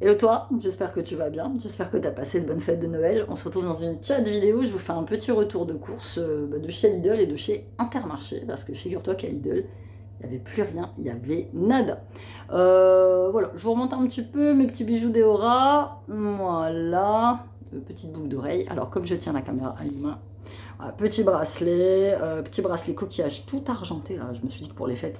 Hello toi, j'espère que tu vas bien, j'espère que tu as passé de bonnes fêtes de Noël. On se retrouve dans une chat vidéo, je vous fais un petit retour de course de chez Lidl et de chez Intermarché, parce que figure-toi qu'à Lidl, il n'y avait plus rien, il y avait nada. Voilà, je vous remonte un petit peu mes petits bijoux d'Eora, voilà, petite boucle d'oreille. Alors comme je tiens la caméra à une main, voilà, petit bracelet coquillage tout argenté, là, je me suis dit que pour les fêtes,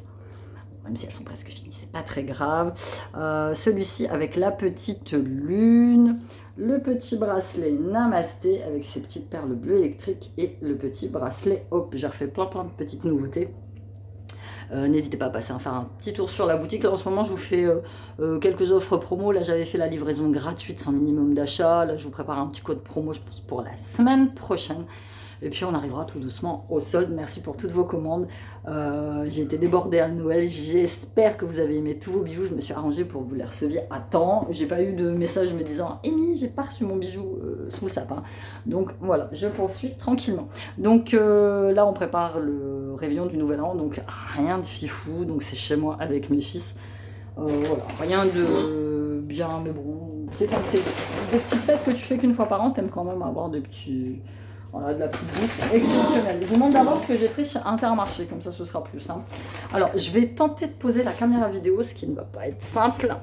même si elles sont presque finies, c'est pas très grave. Celui-ci avec la petite lune, le petit bracelet Namasté avec ses petites perles bleues électriques et le petit bracelet Hop. J'ai refait plein de petites nouveautés. N'hésitez pas à passer à faire un petit tour sur la boutique. Là en ce moment je vous fais quelques offres promo. Là j'avais fait la livraison gratuite sans minimum d'achat. Là je vous prépare un petit code promo je pense pour la semaine prochaine. Et puis on arrivera tout doucement au solde. Merci pour toutes vos commandes. J'ai été débordée à Noël. J'espère que vous avez aimé tous vos bijoux. Je me suis arrangée pour que vous les receviez à temps. J'ai pas eu de message me disant Amy, j'ai pas reçu mon bijou sous le sapin. Donc voilà, je poursuis tranquillement. Donc là on prépare le réveillon du nouvel an. Donc rien de fifou. Donc c'est chez moi avec mes fils. Voilà, rien de bien, mais bon, c'est comme c'est des petites fêtes que tu fais qu'une fois par an. T'aimes quand même avoir des petits. Voilà, de la petite bouffe exceptionnelle. Je vous montre d'abord ce que j'ai pris chez Intermarché, comme ça ce sera plus simple. Alors, je vais tenter de poser la caméra vidéo, ce qui ne va pas être simple.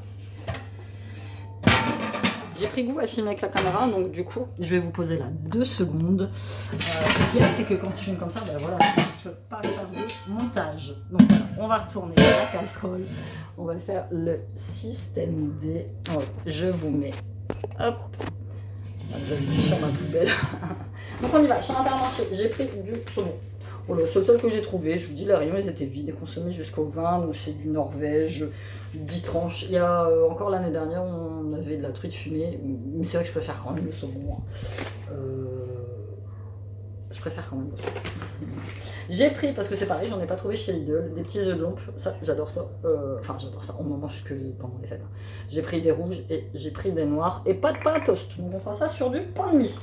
J'ai pris goût à filmer avec la caméra, donc du coup, je vais vous poser là 2 secondes. Ce qu'il y a, c'est que quand tu filmes comme ça, ben voilà, je ne peux pas faire de montage. Donc voilà, on va retourner la casserole. On va faire le système D. Oh, je vous mets, hop. Vous avez vu sur ma poubelle. Donc on y va, chez Intermarché, j'ai pris du saumon. Voilà, c'est le seul que j'ai trouvé. Je vous dis, les rayons ils étaient vides et consommés jusqu'au 20, donc c'est du Norvège, 10 tranches. Il y a encore l'année dernière, on avait de la truite fumée, mais c'est vrai que je préfère quand même le saumon. Je préfère quand même le saumon. J'ai pris, parce que c'est pareil, j'en ai pas trouvé chez Lidl, des petits œufs de lompe, ça j'adore ça. Enfin j'adore ça, on n'en mange que pendant les fêtes. J'ai pris des rouges et j'ai pris des noirs et pas de pain à toast. Donc on fera ça sur du pain de mie.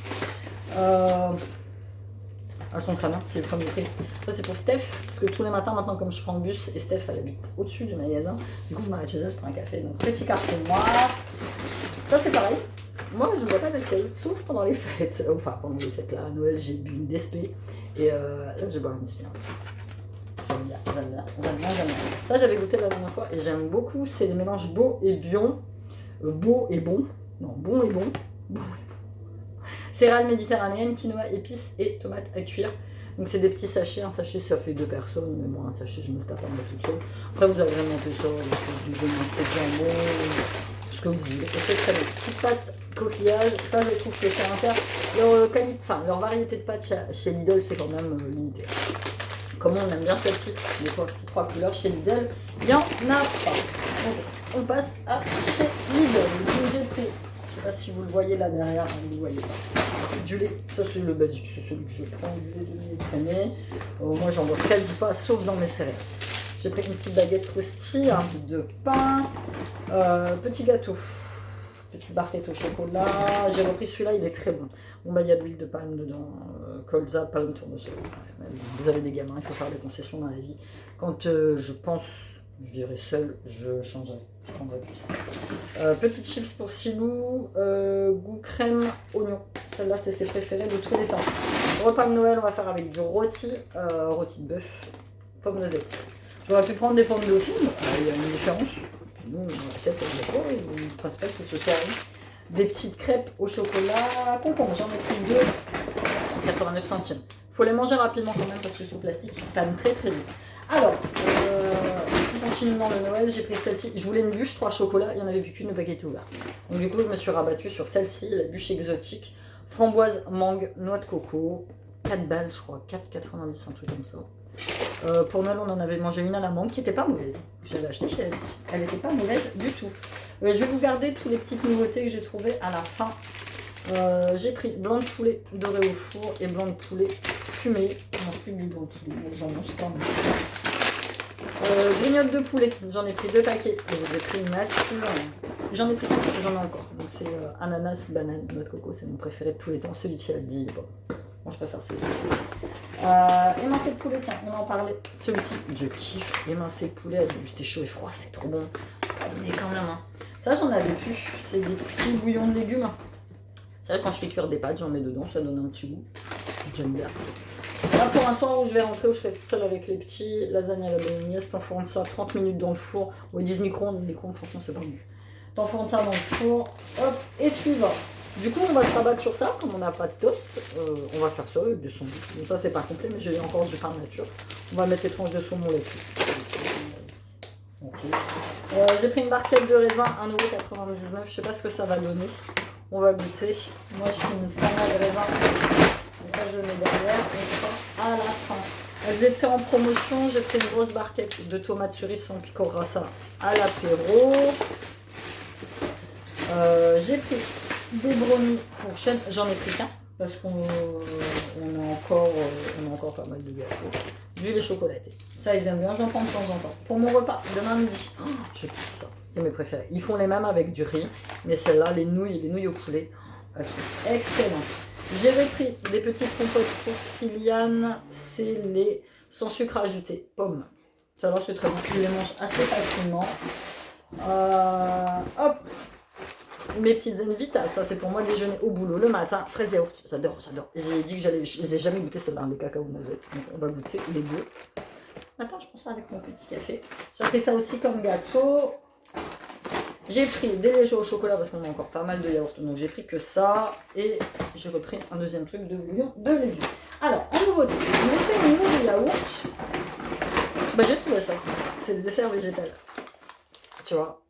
Elles sont très bien, c'est le premier prix. Ça c'est pour Steph, parce que tous les matins maintenant comme je prends le bus, et Steph elle habite au-dessus du magasin, du coup je m'arrête chez elle, je prends un café. Donc petit carton noir. Ça c'est pareil. Moi je ne bois pas d'alcool, sauf pendant les fêtes. Enfin pendant les fêtes là, à Noël j'ai bu une DSP. Et là je bois une DSP. J'aime bien. Ça j'avais goûté la dernière fois et j'aime beaucoup, c'est les mélanges beau et bion. Beau et bon. Non, bon et bon. Bon et bon. Céréales méditerranéennes, quinoa, épices et tomates à cuire. Donc c'est des petits sachets, un sachet ça fait 2 personnes, mais moi un sachet je me le tape en bas toute seule. Après vous agrémentez ça avec du émincé de jambon, ce que vous voulez. Et c'est très bon. Petites pâtes coquillage, ça je trouve que chez Inter, leur variété de pâtes chez Lidl c'est quand même limité. Comme on aime bien celle-ci, les petites 3 couleurs chez Lidl, il n'y en a pas. Donc, on passe à chez Lidl. Donc j'ai pris, je ne sais pas si vous le voyez là derrière, vous ne le voyez pas. Du lait, ça c'est le basique, c'est celui que je prends, du lait demi-écrémé. Moi j'en bois quasi pas, sauf dans mes céréales. J'ai pris une petite baguette croustille, un peu de pain, petit gâteau, petite barquette au chocolat. J'ai repris celui-là, il est très bon. Bon bah il y a de l'huile de palme dedans, colza, palme, tournesol. Vous avez des gamins, il faut faire des concessions dans la vie. Quand je pense, je vivrai seule, je changerai. Je prendrai plus ça. Petites chips pour Silou, goût crème, oignon. Celle-là, c'est ses préférés de tous les temps. Repas de Noël, on va faire avec du rôti, rôti de bœuf, pommes de zeste. J'aurais pu prendre des pommes dauphines, il y a une différence. Sinon, l'assiette, ça ne pas. Le principal, c'est ce soir. Des petites crêpes au chocolat, concombre. J'en ai pris 2, 89 centimes. Il faut les manger rapidement quand même parce que sous plastique, ils se fanent très vite. Alors, on continue dans le Noël, j'ai pris celle-ci. Je voulais une bûche 3 chocolats, il n'y en avait plus qu'une, le paquet était ouvert. Donc du coup, je me suis rabattue sur celle-ci, la bûche exotique. Framboise, mangue, noix de coco, 4 balles je crois, 4,90, un truc comme ça. Pour Noël, on en avait mangé une à la mangue qui n'était pas mauvaise. J'avais acheté chez elle. Elle n'était pas mauvaise du tout. Je vais vous garder toutes les petites nouveautés que j'ai trouvées à la fin. J'ai pris blanc de poulet doré au four et blanc de poulet fumé. Non, plus du blanc de poulet, j'en mange pas. Grignotte de poulet, j'en ai pris 2 paquets. J'ai pris une nature. J'en ai pris 4 parce que j'en ai encore. Donc c'est ananas, banane, noix de coco, c'est mon préféré de tous les temps. Celui-ci a dit, bon, moi je préfère celui-ci. Émincé de poulet, tiens, on en parlait. Celui-ci, je kiffe. Émincé de poulet, c'était chaud et froid, c'est trop bon. C'est pas donné quand même. Hein. Ça, j'en avais plus. C'est des petits bouillons de légumes. C'est vrai, quand je fais cuire des pâtes, j'en mets dedans, ça donne un petit goût. J'aime bien. Là, pour un soir où je vais rentrer, où je serai toute seule avec les petits, lasagne à la bolognaise, t'enfournes ça 30 minutes dans le four. Ou ils disent micro-ondes, mais micro-ondes, franchement, c'est pas bon. T'enfournes ça dans le four, hop, et tu vas. Du coup, on va se rabattre sur ça, comme on n'a pas de toast. On va faire ça avec du saumon. Donc ça, c'est pas complet, mais j'ai encore du pain nature. On va mettre les tranches de saumon là-dessus. Okay. J'ai pris une barquette de raisin, 1,99 €. Je sais pas ce que ça va donner. On va goûter. Moi, je suis une fan de raisin. Donc ça, je le mets derrière. Et ça, à la fin. Elles étaient en promotion. J'ai pris une grosse barquette de tomates cerises sans pico rasa à l'apéro. J'ai pris des brownies pour chaîne. J'en ai pris qu'un parce qu'on a encore pas mal de gâteaux. Du lait chocolaté. Ça, ils aiment bien, j'en prends de temps en temps. Pour mon repas, demain midi, je kiffe ça. C'est mes préférés. Ils font les mêmes avec du riz, mais celles-là, les nouilles au poulet, elles sont excellentes. J'ai repris des petites compotes pour Siliane. C'est les sans sucre ajouté, pommes. Ça, c'est très bon. Je les mange assez facilement. Hop. Mes petites Zenvita, ça c'est pour moi déjeuner au boulot le matin, fraises yaourt, j'adore. J'ai dit que je les ai jamais goûté celles-là, les cacao noisettes, donc on va goûter les deux. Attends, je prends ça avec mon petit café. J'ai pris ça aussi comme gâteau. J'ai pris des légers au chocolat parce qu'on a encore pas mal de yaourt, donc j'ai pris que ça. Et j'ai repris un deuxième truc de bouillon de légumes. Alors, en nouveauté, je me fais une nouveau yaourt. Bah j'ai trouvé ça, c'est le dessert végétal. Tu vois.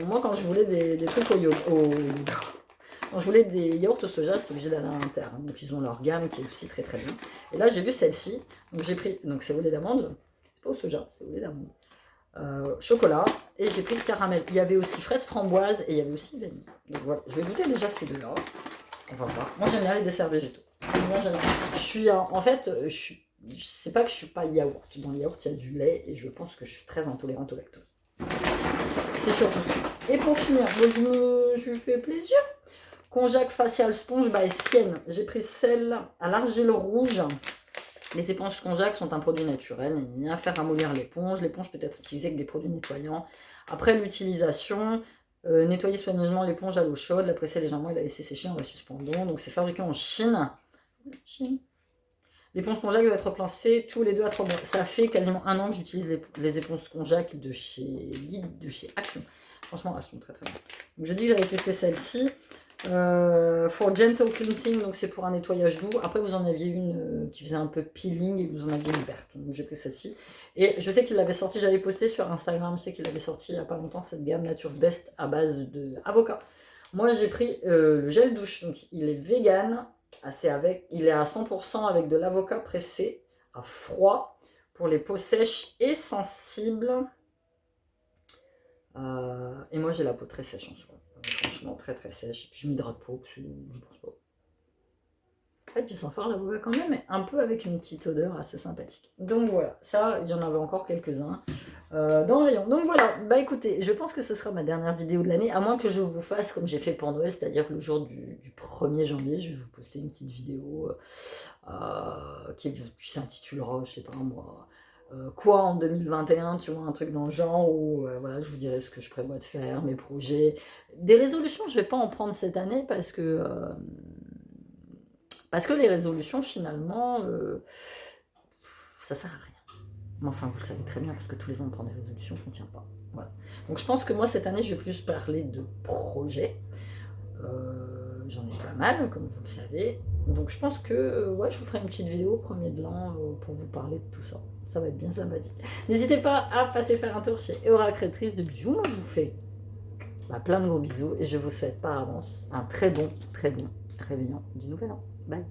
Moi, quand je voulais des trucs quand je voulais des yaourts au soja, j'étais obligée d'aller à l'Inter. Donc, ils ont leur gamme qui est aussi très très bien. Et là, j'ai vu celle-ci. Donc, j'ai pris. Donc, c'est au lait d'amande. C'est pas au soja, c'est au lait d'amande. Chocolat. Et j'ai pris le caramel. Il y avait aussi fraise framboise et il y avait aussi vanille. Donc, voilà. Je vais goûter déjà ces deux-là. On va voir. Moi, j'aime bien les desserts végétaux. Moi, j'aime bien. Je suis. En fait, c'est pas que je suis pas yaourt. Dans le yaourt, il y a du lait et je pense que je suis très intolérante au lactose. C'est surtout ça. Et pour finir, je me fais plaisir. Conjac facial sponge by Sienne. J'ai pris celle à l'argile rouge. Les éponges Conjac sont un produit naturel. Il n'y a rien à faire ramollir l'éponge. L'éponge peut être utilisée avec des produits nettoyants. Après l'utilisation, nettoyer soigneusement l'éponge à l'eau chaude, la presser légèrement et la laisser sécher en la suspendant. Donc c'est fabriqué en Chine. L'éponge Conjac doit être placée tous les 2 à 3 mois. Ça fait quasiment 1 an que j'utilise les éponges Conjac de chez Action. Franchement, elles sont très très bien. Donc j'ai dit que j'allais tester celle-ci. For gentle cleansing, donc c'est pour un nettoyage doux. Après, vous en aviez une qui faisait un peu peeling et vous en aviez une verte. Donc j'ai pris celle-ci. Et je sais qu'il l'avait sorti, j'avais posté sur Instagram, je sais qu'il l'avait sorti il n'y a pas longtemps, cette gamme Nature's Best à base d'avocat. Moi, j'ai pris le gel douche. Donc il est vegan. Il est à 100% avec de l'avocat pressé à froid pour les peaux sèches et sensibles. Et moi j'ai la peau très sèche en soi. Franchement très très sèche. Je m'hydrate pas, je pense pas. En fait, tu sens fort l'avocat quand même, mais un peu avec une petite odeur assez sympathique. Donc voilà, ça, il y en avait encore quelques-uns dans le rayon. Donc voilà, bah écoutez, je pense que ce sera ma dernière vidéo de l'année, à moins que je vous fasse comme j'ai fait pour Noël, c'est-à-dire le jour du 1er janvier, je vais vous poster une petite vidéo qui s'intitulera, je sais pas moi, quoi en 2021, tu vois, un truc dans le genre où voilà, je vous dirai ce que je prévois de faire, mes projets. Des résolutions, je vais pas en prendre cette année parce que les résolutions, finalement, ça sert à rien. Mais enfin, vous le savez très bien, parce que tous les ans, on prend des résolutions qu'on ne tient pas. Voilà. Donc, je pense que moi, cette année, je vais plus parler de projets. J'en ai pas mal, comme vous le savez. Donc, je pense que ouais, je vous ferai une petite vidéo au 1er de l'an pour vous parler de tout ça. Ça va être bien sympathique. N'hésitez pas à passer faire un tour chez Eora Créatrice de bijoux. Moi, je vous fais plein de gros bisous et je vous souhaite par avance un très bon réveillon du nouvel an. Bye.